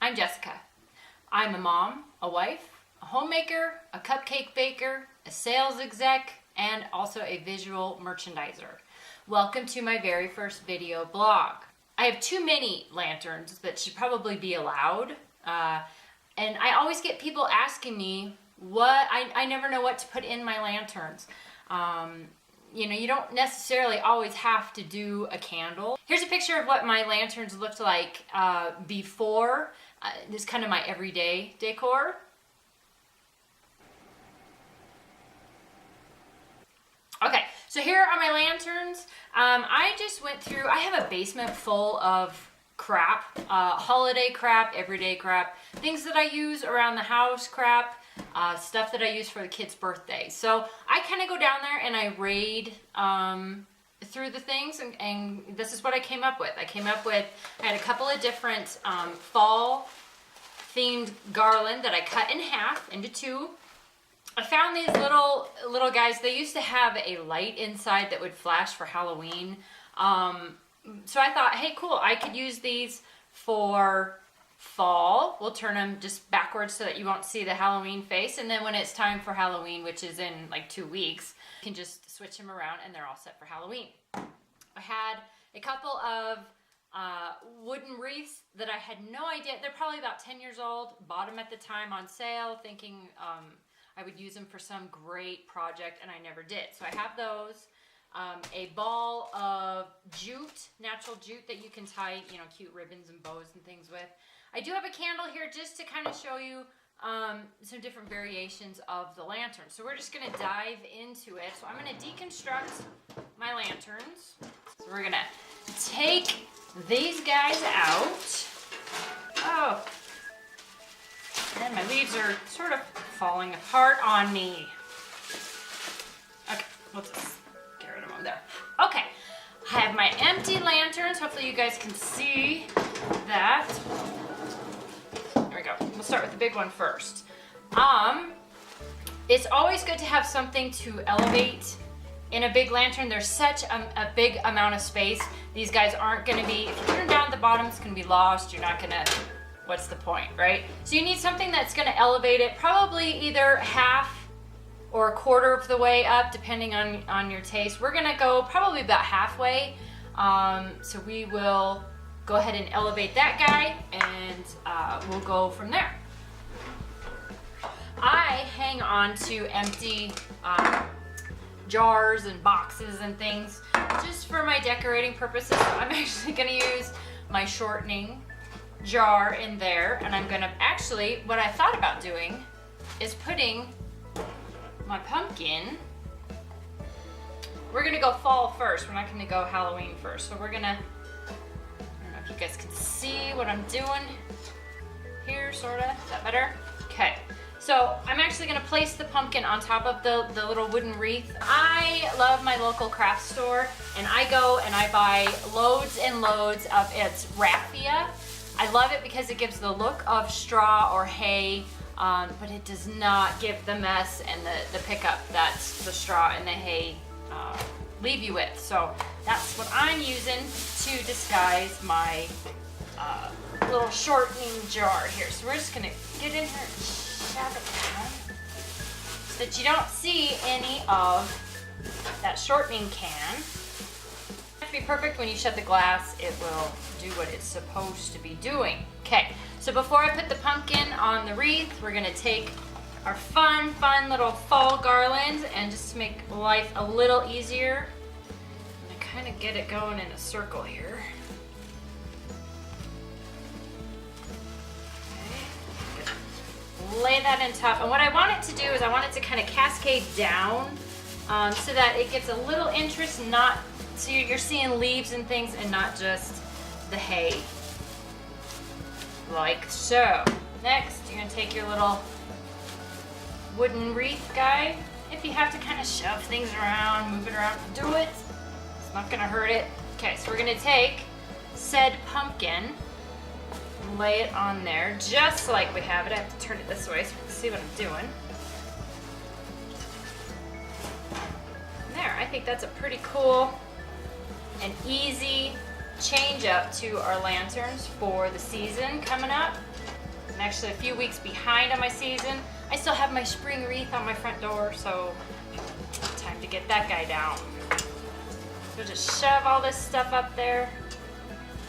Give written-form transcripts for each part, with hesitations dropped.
I'm Jessica. I'm a mom, a wife, a homemaker, a cupcake baker, a sales exec, and also a visual merchandiser. Welcome to my very first video blog. I have too many lanterns that should probably be allowed. And I always get people asking me I never know what to put in my lanterns. You don't necessarily always have to do a candle. Here's a picture of what my lanterns looked like before. This is kind of my everyday decor. Okay, so here are my lanterns. I just went through, I have a basement full of crap, holiday crap, everyday crap, things that I use around the house crap, stuff that I use for the kids' birthday. So I kind of go down there and I raid through the things, and this is what I came up with. I had a couple of different fall themed garland that I cut in half into two. I found these little guys. They used to have a light inside that would flash for Halloween. So I thought, hey, cool, I could use these for fall. We'll turn them just backwards so that you won't see the Halloween face. And then when it's time for Halloween, which is in like 2 weeks, you can just switch them around and they're all set for Halloween. I had a couple of wooden wreaths that I had no idea. They're probably about 10 years old. Bought them at the time on sale, thinking I would use them for some great project, and I never did. So I have those. A ball of jute, natural jute that you can tie, cute ribbons and bows and things with. I do have a candle here just to kind of show you some different variations of the lantern. So we're just going to dive into it. So I'm going to deconstruct my lanterns. So we're going to take these guys out. Oh, and my leaves are sort of falling apart on me. Okay, let's just get rid of them there. Okay, I have my empty lanterns. Hopefully you guys can see that. There we go. We'll start with the big one first. It's always good to have something to elevate in a big lantern. There's such a big amount of space. These guys aren't going to be, if you turn down at the bottom, it's going to be lost. You're not going to, what's the point, right? So you need something that's going to elevate it, probably either half or a quarter of the way up, depending on your taste. We're going to go probably about halfway. So we will go ahead and elevate that guy, and we'll go from there. I hang on to empty jars and boxes and things just for my decorating purposes. So I'm actually going to use my shortening jar in there, and I'm going to actually, what I thought about doing is putting my pumpkin. We're going to go fall first. We're not going to go Halloween first. So we're going to, I don't know if you guys can see what I'm doing here, sort of. Is that better? Okay. So I'm actually going to place the pumpkin on top of the little wooden wreath. I love my local craft store, and I go and I buy loads and loads of its raffia. I love it because it gives the look of straw or hay, but it does not give the mess and the pickup that the straw and the hay leave you with. So that's what I'm using to disguise my little shortening jar here. So we're just going to get in here and shove it down so that you don't see any of that shortening can. To be perfect, when you shut the glass, it will do what it's supposed to be doing. Okay, so before I put the pumpkin on the wreath, we're gonna take our fun little fall garland, and just to make life a little easier, I'm gonna kind of get it going in a circle here. Okay. Lay that in top, and what I want it to do is I want it to kind of cascade down so that it gets a little interest, so you're seeing leaves and things and not just the hay. Like so. Next, you're going to take your little wooden wreath guy. If you have to kind of shove things around, move it around, do it. It's not going to hurt it. Okay, so we're going to take said pumpkin and lay it on there just like we have it. I have to turn it this way so you can see what I'm doing. There, I think that's a pretty cool and easy change up to our lanterns for the season coming up. I'm actually a few weeks behind on my season. I still have my spring wreath on my front door, so time to get that guy down. So just shove all this stuff up there.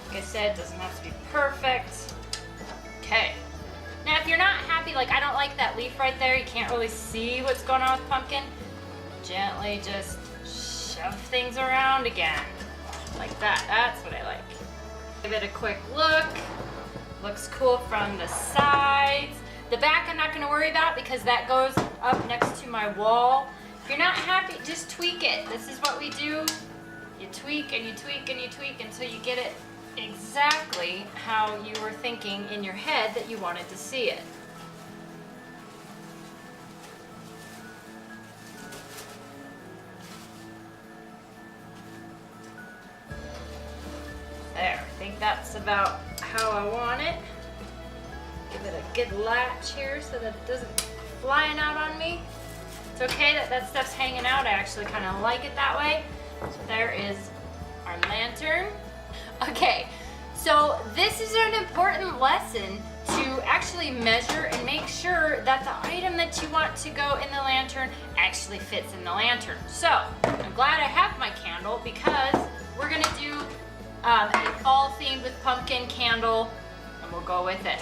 Like I said, it doesn't have to be perfect. Okay. Now if you're not happy, like I don't like that leaf right there, you can't really see what's going on with pumpkin, gently just shove things around again. Like that, that's what I like. Give it a quick look. Looks cool from the sides. The back I'm not gonna worry about because that goes up next to my wall. If you're not happy, just tweak it. This is what we do. You tweak and you tweak and you tweak until you get it exactly how you were thinking in your head that you wanted to see it. There, I think that's about how I want it. Give it a good latch here so that it doesn't flying out on me. It's okay that that stuff's hanging out. I actually kind of like it that way. So there is our lantern. Okay, so this is an important lesson to actually measure and make sure that the item that you want to go in the lantern actually fits in the lantern. So I'm glad I have my candle because we're gonna do a fall themed with pumpkin candle and we'll go with it.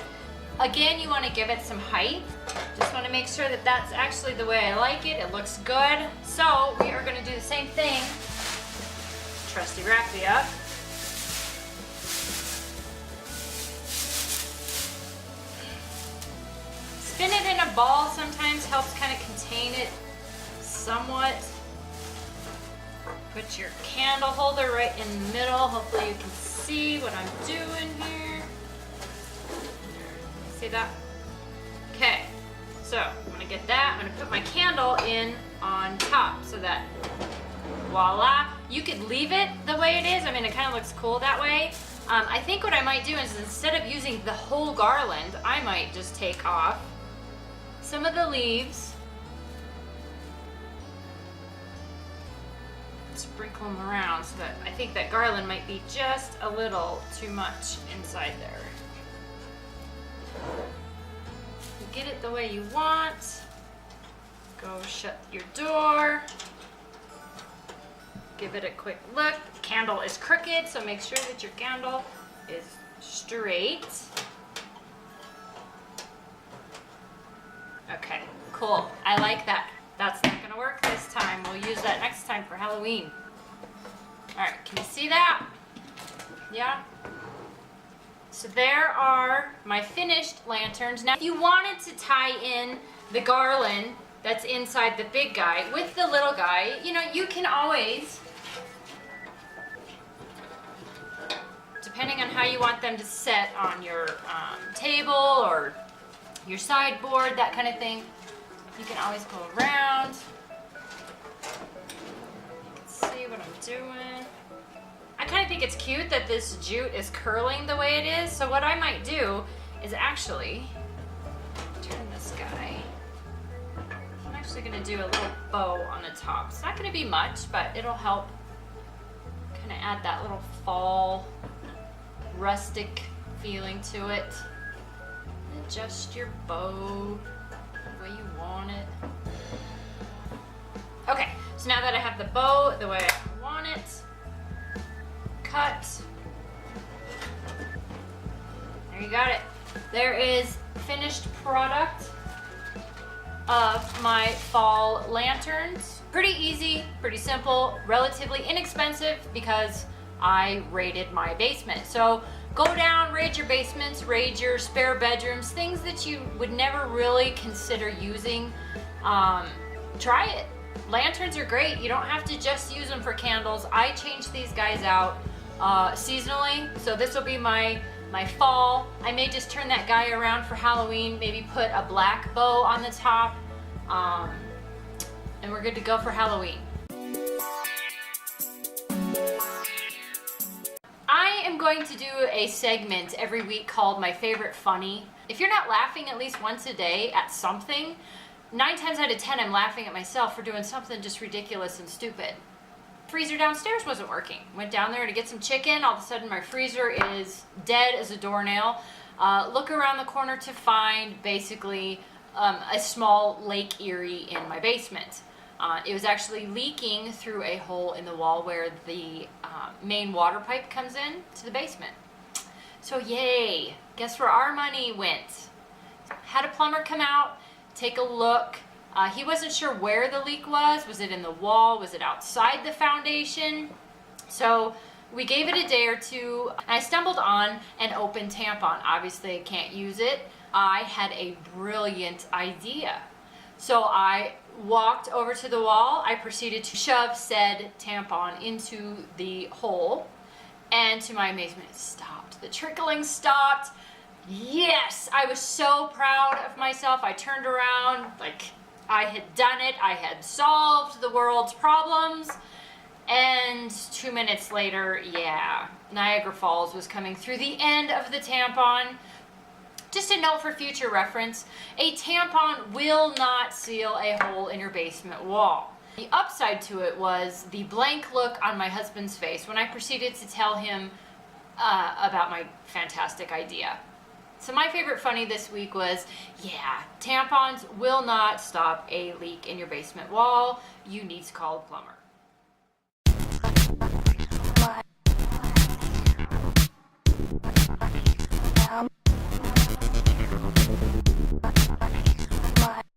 Again, you want to give it some height. Just want to make sure that that's actually the way I like it. It looks good. So we are going to do the same thing. Trusty raffia. Spin it in a ball sometimes helps kind of contain it somewhat. Put your candle holder right in the middle. Hopefully you can see what I'm doing here. See that? Okay, so I'm gonna get that. I'm gonna put my candle in on top so that voila. You could leave it the way it is. I mean, it kind of looks cool that way. I think what I might do is instead of using the whole garland, I might just take off some of the leaves, sprinkle them around so that I think that garland might be just a little too much inside there. You get it the way you want. Go shut your door. Give it a quick look. The candle is crooked, so make sure that your candle is straight. Okay, cool. I like that. That's not gonna work this time. We'll use that next time for Halloween. All right, can you see that? Yeah? So there are my finished lanterns. Now, if you wanted to tie in the garland that's inside the big guy with the little guy, you know, you can always, depending on how you want them to set on your table or your sideboard, that kind of thing, you can always go around. You can see what I'm doing. I kind of think it's cute that this jute is curling the way it is. So what I might do is actually turn this guy. I'm actually going to do a little bow on the top. It's not going to be much, but it'll help kind of add that little fall rustic feeling to it. Adjust your bow the way you want it. Okay, so now that I have the bow the way I want it, cut. There you got it. There is finished product of my fall lanterns. Pretty easy, pretty simple, relatively inexpensive because I raided my basement. So go down, raid your basements, raid your spare bedrooms, things that you would never really consider using. Try it. Lanterns are great. You don't have to just use them for candles. I change these guys out seasonally. So this will be my fall. I may just turn that guy around for Halloween, maybe put a black bow on the top, and we're good to go for Halloween. I am going to do a segment every week called My Favorite Funny. If you're not laughing at least once a day at something, 9 times out of 10 I'm laughing at myself for doing something just ridiculous and stupid. Freezer downstairs wasn't working. Went down there to get some chicken. All of a sudden my freezer is dead as a doornail. look around the corner to find basically a small Lake Erie in my basement. It was actually leaking through a hole in the wall where the main water pipe comes in to the basement. So yay, guess where our money went? Had a plumber come out, take a look. He wasn't sure where the leak was. Was it in the wall? Was it outside the foundation? So we gave it a day or two. And I stumbled on an open tampon. Obviously I can't use it. I had a brilliant idea. So I walked over to the wall. I proceeded to shove said tampon into the hole. And to my amazement, it stopped. The trickling stopped. Yes, I was so proud of myself. I turned around like I had done it. I had solved the world's problems. And 2 minutes later, yeah, Niagara Falls was coming through the end of the tampon. Just a note for future reference, a tampon will not seal a hole in your basement wall. The upside to it was the blank look on my husband's face when I proceeded to tell him about my fantastic idea. So my favorite funny this week was, yeah, tampons will not stop a leak in your basement wall. You need to call a plumber.